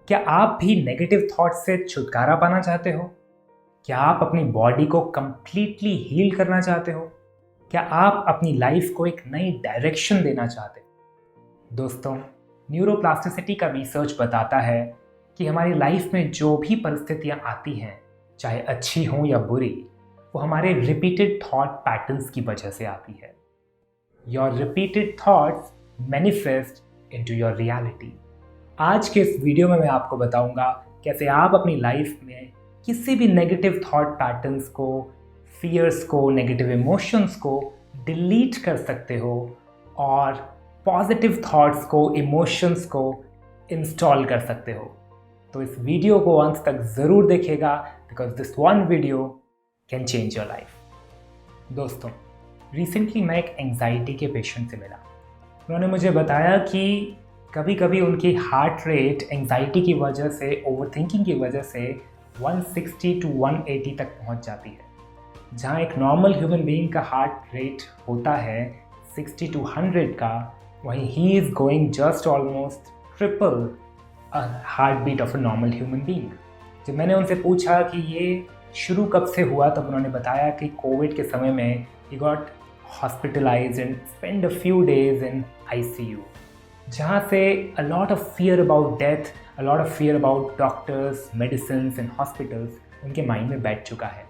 क्या आप भी नेगेटिव थॉट्स से छुटकारा पाना चाहते हो? क्या आप अपनी बॉडी को कंप्लीटली हील करना चाहते हो? क्या आप अपनी लाइफ को एक नई डायरेक्शन देना चाहते हो? दोस्तों, न्यूरोप्लास्टिसिटी का रिसर्च बताता है कि हमारी लाइफ में जो भी परिस्थितियां आती हैं, चाहे अच्छी हों या बुरी, वो हमारे रिपीटेड थॉट पैटर्न्स की वजह से आती है। Your repeated thoughts manifest into your reality. आज के इस वीडियो में मैं आपको बताऊंगा कैसे आप अपनी लाइफ में किसी भी नेगेटिव थॉट पैटर्न्स को, फियर्स को, नेगेटिव इमोशंस को डिलीट कर सकते हो और पॉजिटिव थॉट्स को, इमोशंस को इंस्टॉल कर सकते हो। तो इस वीडियो को अंत तक ज़रूर देखिएगा, because this one video can change your life. दोस्तों, रिसेंटली मैं एक एंजाइटी के पेशेंट से मिला। उन्होंने मुझे बताया कि कभी कभी उनकी हार्ट रेट एंजाइटी की वजह से, ओवरथिंकिंग की वजह से 160 टू 180 तक पहुंच जाती है। जहां एक नॉर्मल ह्यूमन बीइंग का हार्ट रेट होता है 60 टू 100 का, वहीं he is going just almost triple heart beat of a normal human being. जब मैंने उनसे पूछा कि ये शुरू कब से हुआ, तब उन्होंने बताया कि कोविड के समय में he got hospitalised and spend a few days in ICU, जहाँ से a lot of fear about death, a lot of fear about doctors, medicines and hospitals उनके माइंड में बैठ चुका है।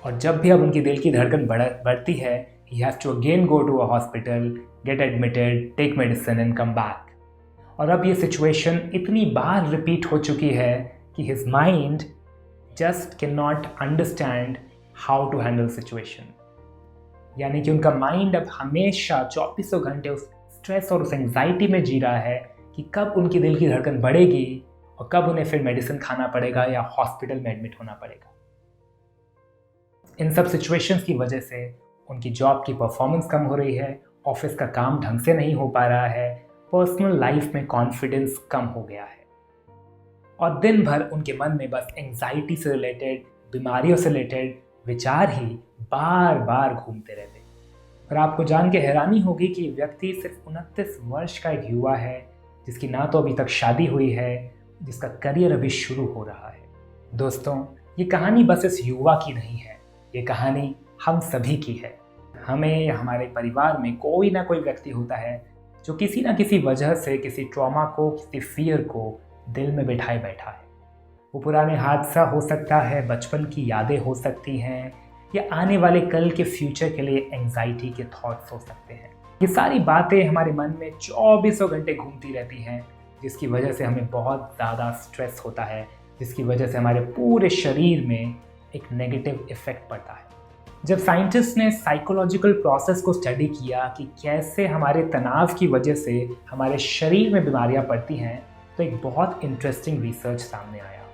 और जब भी अब उनकी दिल की धड़कन बढ़ती है, he has to again go to a hospital, get admitted, take medicine and come back। और अब ये सिचुएशन इतनी बार रिपीट हो चुकी है कि his mind just cannot understand how to handle situation। यानी कि उनका माइंड अब हमेशा 24 घंटे उस स्ट्रेस और उस एंजाइटी में जी रहा है कि कब उनकी दिल की धड़कन बढ़ेगी और कब उन्हें फिर मेडिसिन खाना पड़ेगा या हॉस्पिटल में एडमिट होना पड़ेगा। इन सब सिचुएशंस की वजह से उनकी जॉब की परफॉर्मेंस कम हो रही है, ऑफिस का काम ढंग से नहीं हो पा रहा है, पर्सनल लाइफ में कॉन्फिडेंस कम हो गया है और दिन भर उनके मन में बस एंजाइटी से रिलेटेड, बीमारियों से रिलेटेड विचार ही बार बार घूमते रहते। और आपको जान के हैरानी होगी कि व्यक्ति सिर्फ 29 वर्ष का एक युवा है, जिसकी ना तो अभी तक शादी हुई है, जिसका करियर अभी शुरू हो रहा है। दोस्तों, ये कहानी बस इस युवा की नहीं है, ये कहानी हम सभी की है। हमें या हमारे परिवार में कोई ना कोई व्यक्ति होता है जो किसी ना किसी वजह से किसी ट्रॉमा को, किसी फियर को दिल में बिठाए बैठा है। वो पुराने हादसा हो सकता है, बचपन की यादें हो सकती हैं, या आने वाले कल के फ्यूचर के लिए एंजाइटी के थॉट्स हो सकते हैं। ये सारी बातें हमारे मन में 24 घंटे घूमती रहती हैं, जिसकी वजह से हमें बहुत ज़्यादा स्ट्रेस होता है, जिसकी वजह से हमारे पूरे शरीर में एक नेगेटिव इफेक्ट पड़ता है। जब साइंटिस्ट ने साइकोलॉजिकल प्रोसेस को स्टडी किया कि कैसे हमारे तनाव की वजह से हमारे शरीर में बीमारियां पड़ती हैं, तो एक बहुत इंटरेस्टिंग रिसर्च सामने आया।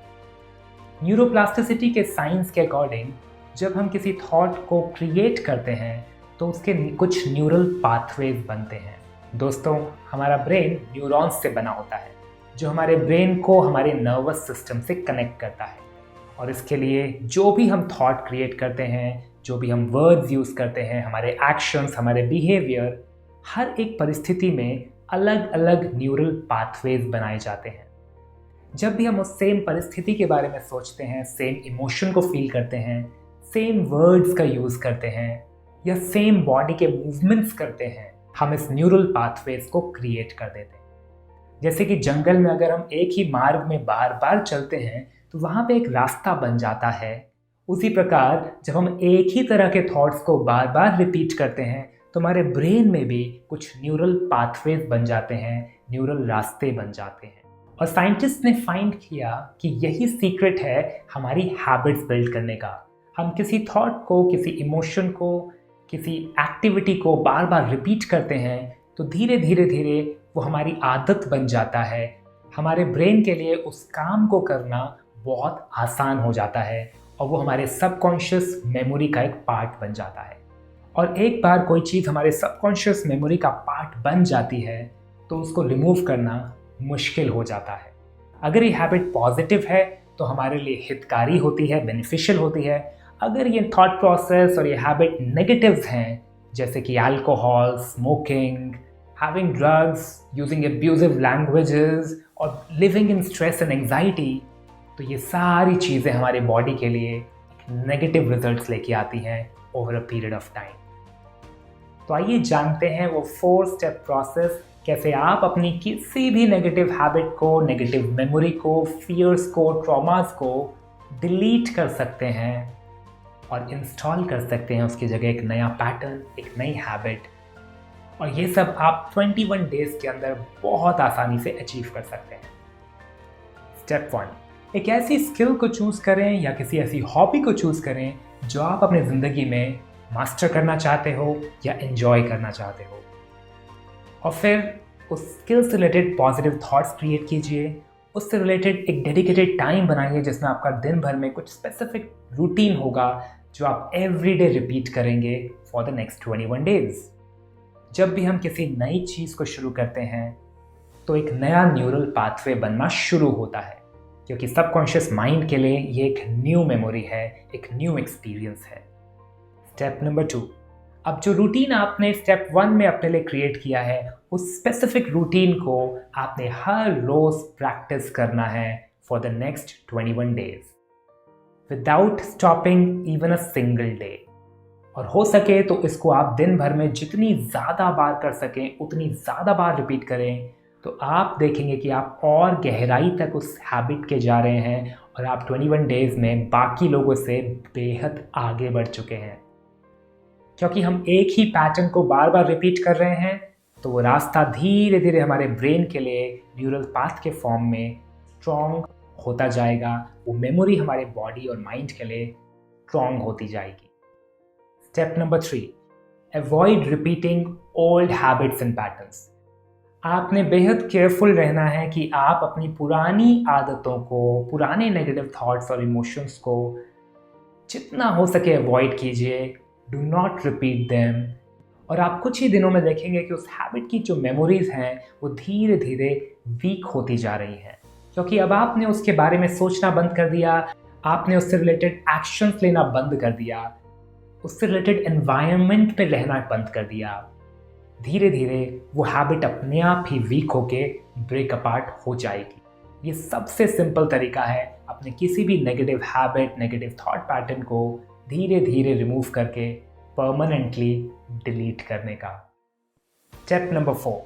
न्यूरोप्लास्टिसिटी के साइंस के अकॉर्डिंग जब हम किसी थॉट को क्रिएट करते हैं तो उसके कुछ न्यूरल पाथवेज बनते हैं। दोस्तों, हमारा ब्रेन न्यूरॉन्स से बना होता है, जो हमारे ब्रेन को हमारे नर्वस सिस्टम से कनेक्ट करता है। और इसके लिए जो भी हम थॉट क्रिएट करते हैं, जो भी हम वर्ड्स यूज़ करते हैं, हमारे एक्शंस, हमारे बिहेवियर, हर एक परिस्थिति में अलग अलग न्यूरल पाथवेज बनाए जाते हैं। जब भी हम उस सेम परिस्थिति के बारे में सोचते हैं, सेम इमोशन को फील करते हैं, सेम वर्ड्स का यूज़ करते हैं या सेम बॉडी के मूवमेंट्स करते हैं, हम इस न्यूरल पाथवेज को क्रिएट कर देते हैं। जैसे कि जंगल में अगर हम एक ही मार्ग में बार बार चलते हैं तो वहाँ पे एक रास्ता बन जाता है। उसी प्रकार जब हम एक ही तरह के थॉट्स को बार बार रिपीट करते हैं तो हमारे ब्रेन में भी कुछ न्यूरल पाथवेज बन जाते हैं, न्यूरल रास्ते बन जाते हैं। और साइंटिस्ट ने फाइंड किया कि यही सीक्रेट है हमारी हैबिट्स बिल्ड करने का। हम किसी थॉट को, किसी इमोशन को, किसी एक्टिविटी को बार बार रिपीट करते हैं तो धीरे धीरे धीरे वो हमारी आदत बन जाता है। हमारे ब्रेन के लिए उस काम को करना बहुत आसान हो जाता है और वो हमारे सबकॉन्शियस मेमोरी का एक पार्ट बन जाता है। और एक बार कोई चीज़ हमारे सबकॉन्शियस मेमोरी का पार्ट बन जाती है तो उसको रिमूव करना मुश्किल हो जाता है। अगर ये हैबिट पॉजिटिव है तो हमारे लिए हितकारी होती है, बेनिफिशियल होती है। अगर ये थॉट प्रोसेस और ये हैबिट नेगेटिव्स हैं, जैसे कि alcohol, smoking, having drugs, using abusive languages और living in stress and anxiety, तो ये सारी चीज़ें हमारे बॉडी के लिए नेगेटिव रिजल्ट्स लेके आती हैं over a period of time. तो आइए जानते हैं वो 4 स्टेप प्रोसेस कैसे आप अपनी किसी भी नेगेटिव हैबिट को, नेगेटिव मेमोरी को, फियर्स को, ट्रॉमास को डिलीट कर सकते हैं और इंस्टॉल कर सकते हैं उसकी जगह एक नया पैटर्न, एक नई हैबिट। और ये सब आप 21 डेज के अंदर बहुत आसानी से अचीव कर सकते हैं। स्टेप 1, एक ऐसी स्किल को चूज़ करें या किसी ऐसी हॉबी को चूज़ करें जो आप अपनी ज़िंदगी में मास्टर करना चाहते हो या एंजॉय करना चाहते हो। और फिर उस स्किल से रिलेटेड पॉजिटिव थॉट्स क्रिएट कीजिए, उससे रिलेटेड एक डेडिकेटेड टाइम बनाइए जिसमें आपका दिन भर में कुछ स्पेसिफिक रूटीन होगा जो आप एवरीडे रिपीट करेंगे फॉर द नेक्स्ट 21 डेज। जब भी हम किसी नई चीज़ को शुरू करते हैं तो एक नया न्यूरल पाथवे बनना शुरू होता है, क्योंकि सबकॉन्शियस माइंड के लिए ये एक न्यू मेमोरी है, एक न्यू एक्सपीरियंस है। स्टेप नंबर 2, अब जो रूटीन आपने स्टेप 1 में अपने लिए क्रिएट किया है, उस स्पेसिफिक रूटीन को आपने हर रोज़ प्रैक्टिस करना है for the next 21 days without stopping even a single day. और हो सके तो इसको आप दिन भर में जितनी ज़्यादा बार कर सकें उतनी ज़्यादा बार रिपीट करें, तो आप देखेंगे कि आप और गहराई तक उस हैबिट के जा रहे हैं और आप 21 डेज़ में बाकी लोगों से बेहद आगे बढ़ चुके हैं। क्योंकि हम एक ही पैटर्न को बार बार रिपीट कर रहे हैं, तो वो रास्ता धीरे धीरे हमारे ब्रेन के लिए न्यूरल पाथ के फॉर्म में स्ट्रॉन्ग होता जाएगा। वो मेमोरी हमारे बॉडी और माइंड के लिए स्ट्रॉन्ग होती जाएगी। Step number 3, avoid repeating old habits and patterns. आपने बेहद केयरफुल रहना है कि आप अपनी पुरानी आदतों को, पुराने नेगेटिव थॉट्स और इमोशंस को जितना हो सके अवॉइड कीजिए। Do not repeat them. और आप कुछ ही दिनों में देखेंगे कि उस हैबिट की जो मेमोरीज हैं वो धीरे धीरे वीक होती जा रही हैं, क्योंकि अब आपने उसके बारे में सोचना बंद कर दिया, आपने उससे रिलेटेड एक्शंस लेना बंद कर दिया, उससे रिलेटेड एनवायरनमेंट पे रहना बंद कर दिया। धीरे धीरे वो हैबिट अपने आप ही वीक होके ब्रेक अपार्ट हो जाएगी। ये सबसे सिंपल तरीका है अपने किसी भी negative habit, negative thought pattern को धीरे धीरे रिमूव करके परमानेंटली डिलीट करने का। स्टेप नंबर 4,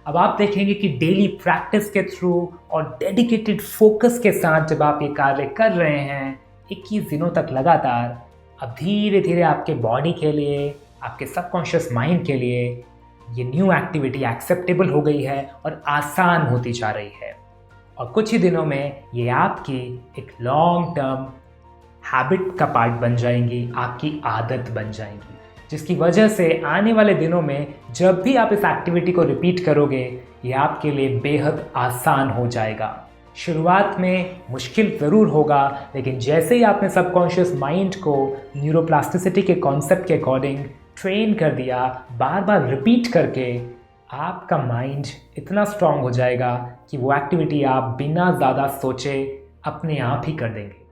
अब आप देखेंगे कि डेली प्रैक्टिस के थ्रू और डेडिकेटेड फोकस के साथ जब आप ये कार्य कर रहे हैं 21 दिनों तक लगातार, अब धीरे धीरे आपके बॉडी के लिए, आपके सबकॉन्शियस माइंड के लिए ये न्यू एक्टिविटी एक्सेप्टेबल हो गई है और आसान होती जा रही है। और कुछ ही दिनों में ये आपकी एक लॉन्ग टर्म हैबिट का पार्ट बन जाएंगी, आपकी आदत बन जाएंगी, जिसकी वजह से आने वाले दिनों में जब भी आप इस एक्टिविटी को रिपीट करोगे ये आपके लिए बेहद आसान हो जाएगा। शुरुआत में मुश्किल ज़रूर होगा, लेकिन जैसे ही आपने सबकॉन्शियस माइंड को न्यूरोप्लास्टिसिटी के कॉन्सेप्ट के अकॉर्डिंग ट्रेन कर दिया, बार बार रिपीट करके, आपका माइंड इतना स्ट्रांग हो जाएगा कि वो एक्टिविटी आप बिना ज़्यादा सोचे अपने आप ही कर देंगे।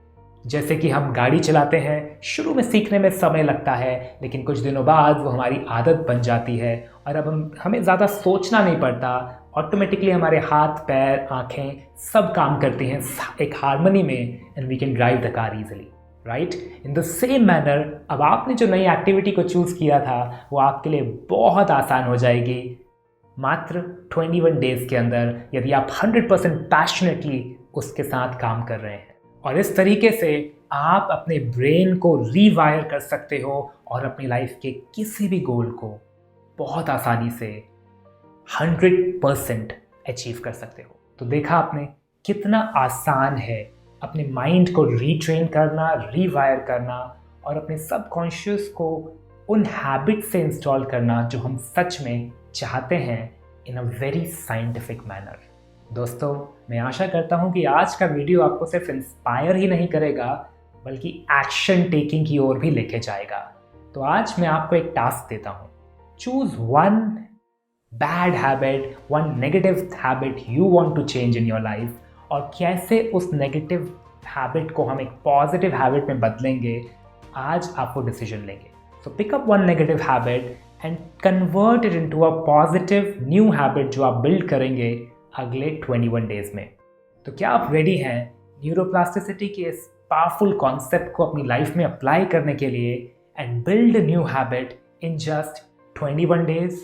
जैसे कि हम गाड़ी चलाते हैं, शुरू में सीखने में समय लगता है, लेकिन कुछ दिनों बाद वो हमारी आदत बन जाती है और अब हमें ज़्यादा सोचना नहीं पड़ता, ऑटोमेटिकली हमारे हाथ, पैर, आँखें सब काम करती हैं एक हार्मनी में, and we can drive the car easily, right. In the same manner अब आपने जो नई एक्टिविटी को चूज़ किया था वो आपके लिए बहुत आसान हो जाएगी मात्र 21 डेज़ के अंदर, यदि आप 100% पैशनेटली उसके साथ काम कर रहे हैं। और इस तरीके से आप अपने ब्रेन को रीवायर कर सकते हो और अपनी लाइफ के किसी भी गोल को बहुत आसानी से 100% अचीव कर सकते हो। तो देखा आपने कितना आसान है अपने माइंड को रीट्रेन करना, रीवायर करना और अपने सबकॉन्शियस को उन हैबिट से इंस्टॉल करना जो हम सच में चाहते हैं इन अ वेरी साइंटिफिक मैनर। दोस्तों, मैं आशा करता हूं कि आज का वीडियो आपको सिर्फ इंस्पायर ही नहीं करेगा बल्कि एक्शन टेकिंग की ओर भी लेके जाएगा। तो आज मैं आपको एक टास्क देता हूं, choose one bad habit, one negative habit you want to change in your life, और कैसे उस नेगेटिव हैबिट को हम एक पॉजिटिव हैबिट में बदलेंगे, आज आप वो डिसीजन लेंगे। So pick up one negative habit and convert it into a positive new habit जो आप बिल्ड करेंगे अगले 21 डेज में। तो क्या आप रेडी हैं न्यूरोप्लास्टिसिटी के इस पावरफुल कॉन्सेप्ट को अपनी लाइफ में अप्लाई करने के लिए and build new habit in just 21 days?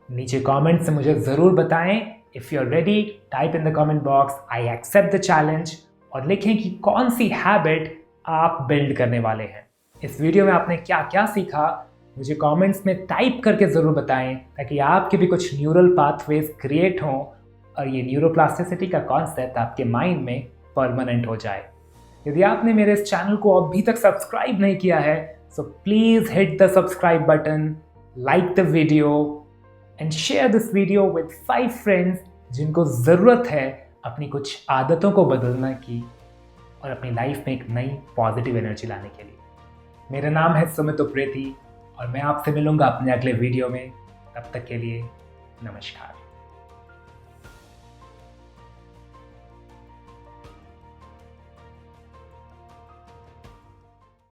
नीचे कमेंट से मुझे ज़रूर बताएं। If you are ready, type in the comment box I accept the challenge और लिखें कि कौन सी हैबिट आप बिल्ड करने वाले हैं। इस वीडियो में आपने क्या क्या सीखा मुझे कमेंट्स में टाइप करके ज़रूर बताएं, ताकि आपके भी कुछ न्यूरल पाथवेज क्रिएट हों और ये न्यूरोप्लास्टिसिटी का कॉन्सेप्ट आपके माइंड में परमानेंट हो जाए। यदि आपने मेरे इस चैनल को अभी तक सब्सक्राइब नहीं किया है, so please hit the subscribe button, like the video and share this video with 5 friends जिनको ज़रूरत है अपनी कुछ आदतों को बदलने की और अपनी लाइफ में एक नई पॉजिटिव एनर्जी लाने के लिए। मेरा नाम है सुमित उप्रेती और मैं आपसे मिलूंगा अपने अगले वीडियो में। तब तक के लिए नमस्कार।